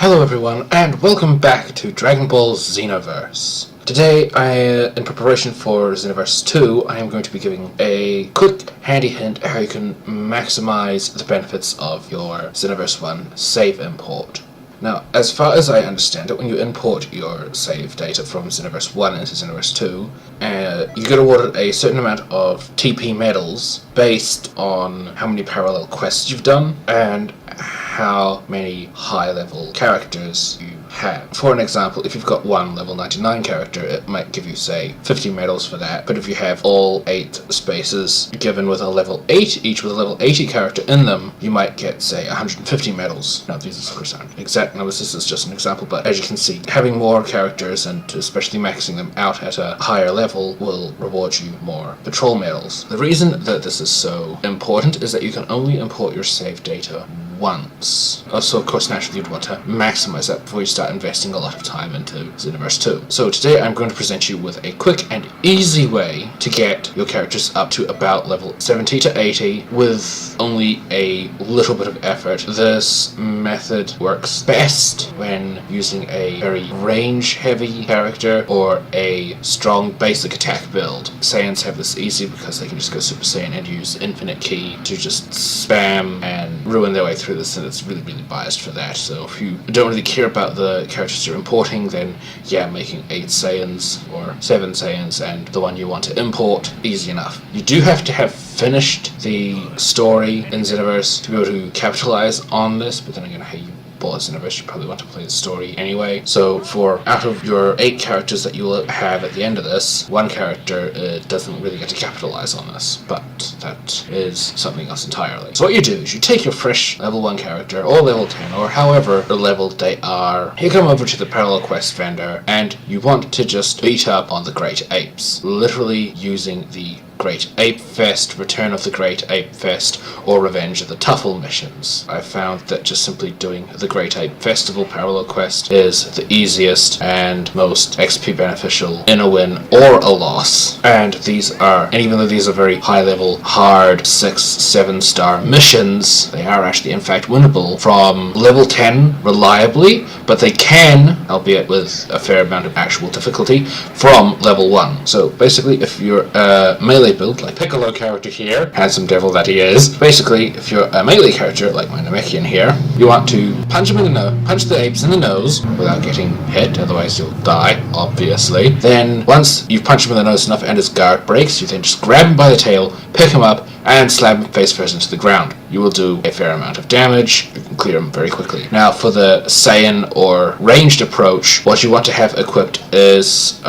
Hello everyone, and welcome back to Dragon Ball Xenoverse. Today, in preparation for Xenoverse 2, I am going to be giving a quick, handy hint how you can maximize the benefits of your Xenoverse 1 save import. Now, as far as I understand it, when you import your save data from Xenoverse 1 into Xenoverse 2, you get awarded a certain amount of TP medals based on how many parallel quests you've done and how many high-level characters you have. For an example, if you've got one level 99 character, it might give you, say, 50 medals for that, but if you have all 8 spaces given with a level 8, each with a level 80 character in them, you might get, say, 150 medals. Now, these of course aren't exact numbers, this is just an example, but as you can see, having more characters and especially maxing them out at a higher level will reward you more patrol medals. The reason that this is so important is that you can only import your save data once. Also, of course, naturally you'd want to maximize that before you start investing a lot of time into Xenoverse 2. So today I'm going to present you with a quick and easy way to get your characters up to about level 70 to 80 with only a little bit of effort. This method works best when using a very range-heavy character or a strong basic attack build. Saiyans have this easy because they can just go Super Saiyan and use Infinite Ki to just spam and ruin their way through this, and it's really biased for that. So if you don't really care about the characters you're importing, then yeah, making 8 Saiyans or 7 Saiyans and the one you want to import, easy enough. You do have to have finished the story in Xenoverse to be able to capitalize on this, but then again, hey, you bought Xenoverse, you probably want to play the story anyway. So for out of your 8 characters that you will have at the end of this, 1 character doesn't really get to capitalize on this, but that is something else entirely. So what you do is you take your fresh level 1 character, or level 10, or however leveled they are, you come over to the parallel quest vendor, and you want to just beat up on the Great Apes, literally using the Great Ape Fest, Return of the Great Ape Fest, or Revenge of the Tuffle missions. I found that just simply doing the Great Ape Festival parallel quest is the easiest and most XP beneficial in a win or a loss. And even though these are very high level, hard 6-7 star missions, they are actually in fact winnable from level 10 reliably, but they can, albeit with a fair amount of actual difficulty, from level 1. So basically, if you're a melee build, like Piccolo character here, handsome devil that he is, basically, if you're a melee character, like my Namekian here, you want to punch the apes in the nose without getting hit, otherwise you'll die, obviously. Then, once you've punched him in the nose enough and his guard breaks, you then just grab him by the tail, pick him up, and slam him face first into the ground. You will do a fair amount of damage. You can clear him very quickly. Now, for the Saiyan or ranged approach, what you want to have equipped is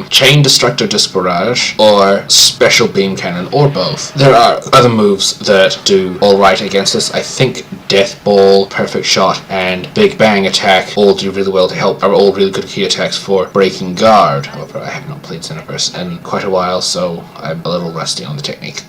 Chain Destructor Disc Barrage or Special Beam Cannon, or both. There are other moves that do alright against this. I think Death Ball, Perfect Shot, and Big Bang Attack all do really well to help, are all really good key attacks for breaking guard. However, I have not played Xenoverse in quite a while, so I'm a little rusty on the technique.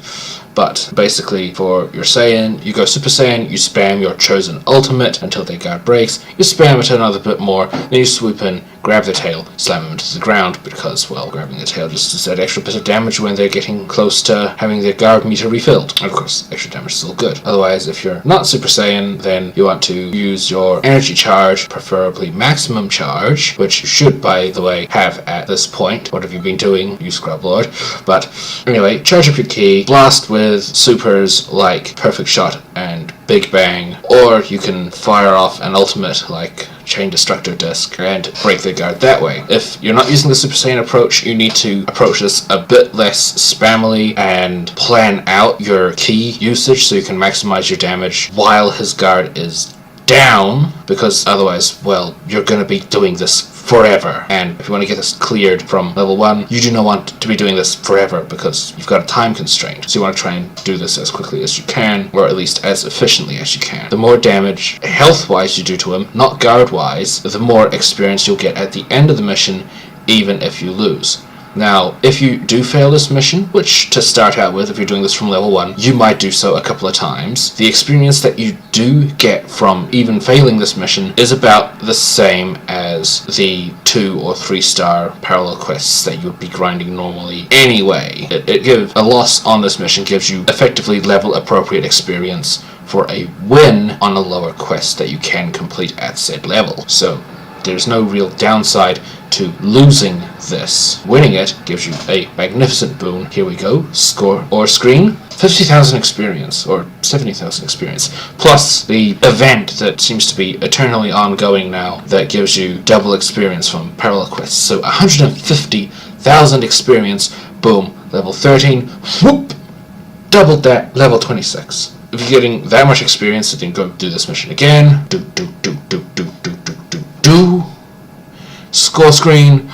But basically, for your Saiyan, you go Super Saiyan, you spam your chosen ultimate until their guard breaks, you spam it another bit more, then you swoop in, grab the tail, slam them into the ground, because, well, grabbing the tail just does that extra bit of damage when they're getting close to having their guard meter refilled. And of course, extra damage is still good. Otherwise, if you're not Super Saiyan, then you want to use your energy charge, preferably maximum charge, which you should, by the way, have at this point. What have you been doing, you Scrub Lord? But anyway, charge up your ki, blast with supers like Perfect Shot and Big Bang, or you can fire off an ultimate like Chain Destructor Disc and break the guard that way. If you're not using the Super Saiyan approach, you need to approach this a bit less spammily and plan out your ki usage so you can maximize your damage while his guard is down, because otherwise, well, you're going to be doing this forever. And if you want to get this cleared from level 1, you do not want to be doing this forever because you've got a time constraint. So you want to try and do this as quickly as you can, or at least as efficiently as you can. The more damage health-wise you do to him, not guard-wise, the more experience you'll get at the end of the mission, even if you lose. Now, if you do fail this mission, which to start out with, if you're doing this from level 1, you might do so a couple of times, the experience that you do get from even failing this mission is about the same as the 2 or 3 star parallel quests that you would be grinding normally anyway. A loss on this mission gives you effectively level appropriate experience for a win on a lower quest that you can complete at said level. So there's no real downside to losing this. Winning it gives you a magnificent boon. Here we go. Score or screen. 50,000 experience, or 70,000 experience, plus the event that seems to be eternally ongoing now that gives you double experience from parallel quests. So 150,000 experience, boom, level 13, whoop, doubled that, level 26. If you're getting that much experience, then go do this mission again. Do. Score screen.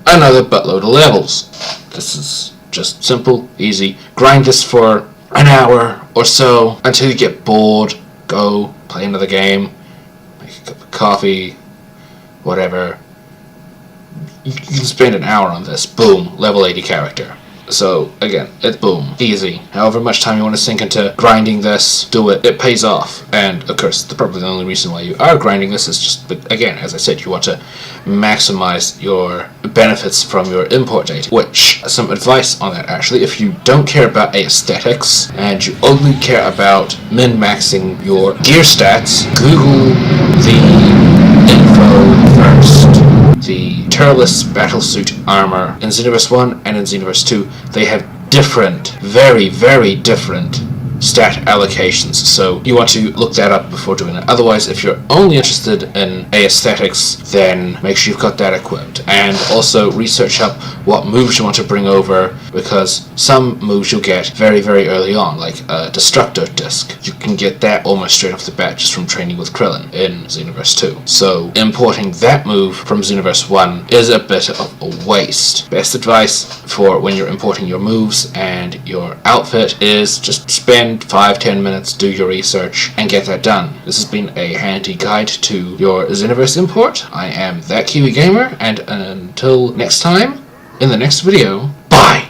Another buttload of levels. This is just simple, easy. Grind this for an hour or so until you get bored. Go play another game, make a cup of coffee, whatever. You can spend an hour on this. Boom, level 80 character. So again, it's boom, easy. However much time you want to sink into grinding this, do it. It pays off. And of course, probably the only reason why you are grinding this is just, again, as I said, you want to maximize your benefits from your import data. Which, some advice on that actually, if you don't care about aesthetics and you only care about min-maxing your gear stats, Google the info first. The Turles battlesuit armor in Xenoverse 1 and in Xenoverse 2, they have different, very, very different stat allocations, so you want to look that up before doing it. Otherwise, if you're only interested in aesthetics, then make sure you've got that equipped. And also research up what moves you want to bring over, because some moves you'll get very, very early on, like a Destructor Disc. You can get that almost straight off the bat just from training with Krillin in Xenoverse 2. So importing that move from Xenoverse 1 is a bit of a waste. Best advice for when you're importing your moves and your outfit is just spend 5-10 minutes, do your research, and get that done. This has been a handy guide to your Xenoverse import. I am That Kiwi Gamer, and until next time, in the next video,